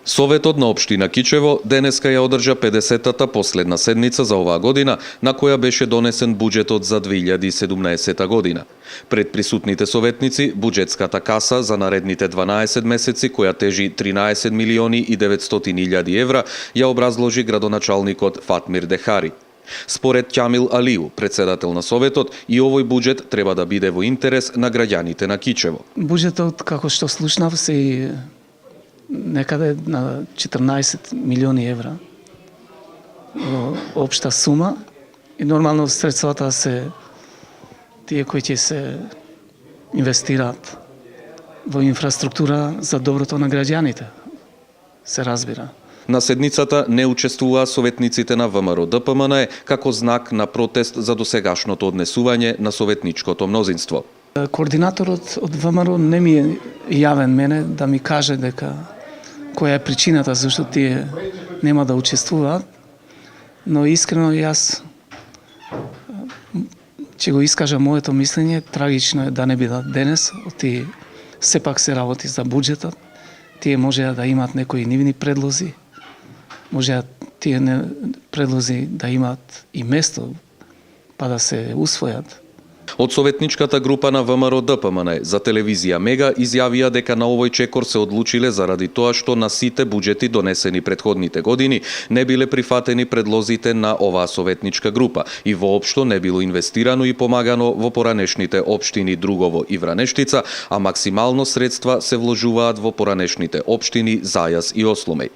Советот на општина Кичево денеска ја одржа 50-та последна седница за оваа година, на која беше донесен буџетот за 2017 година. Пред присутните советници, буџетската каса за наредните 12 месеци, која тежи 13 милиони и 900 илјади евра, ја образложи градоначалникот Фатмир Дехари. Според Ќамил Алиу, председател на Советот, и овој буџет треба да биде во интерес на граѓаните на Кичево. Буџетот, како што слушнав, се некаде на 14 милиони евра во општа сума и нормално средствата се тие кои ќе се инвестираат во инфраструктура за доброто на граѓаните, се разбира. На седницата не учествуваа советниците на ВМРО ДПМН како знак на протест за досегашното однесување на советничкото мнозинство. Координаторот од ВМРО не ми е јавен мене да ми каже дека која е причината зашто тие нема да учествуваат, но искрено јас ќе го искажа моето мислење. Трагично е да не бидат денес, оти сепак се работи за буџетот. Тие можеа да имаат некои нивни предлози, можеа тие предлози да имаат и место, па да се усвојат. Од советничката група на ВМРО ДПМН за телевизија Мега изјавија дека на овој чекор се одлучиле заради тоа што на сите буџети донесени претходните години не биле прифатени предлозите на оваа советничка група и воопшто не било инвестирано и помагано во поранешните општини Другово и Вранештица, а максимално средства се вложуваат во поранешните општини Зајас и Осломеј.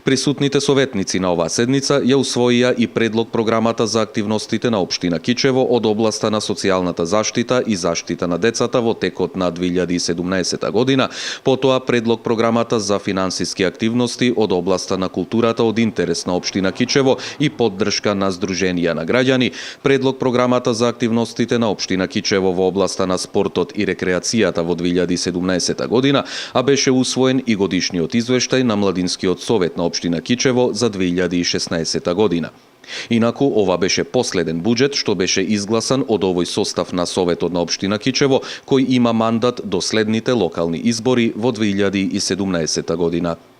Присутните советници на оваа седница ја усвоија и предлог програмата за активностите на општина Кичево од областа на социјалната заштита и заштита на децата во текот на 2017 година, потоа предлог програмата за финансиски активности од областа на културата од интерес на општина Кичево и поддршка на здруженија на граѓани, предлог програмата за активностите на општина Кичево во областа на спортот и рекреацијата во 2017 година, а беше усвоен и годишниот извештај на Младинскиот совет на општина Кичево за 2016 година. Инаку, ова беше последен буџет што беше изгласан од овој состав на Советот на општина Кичево, кој има мандат до следните локални избори во 2017 година.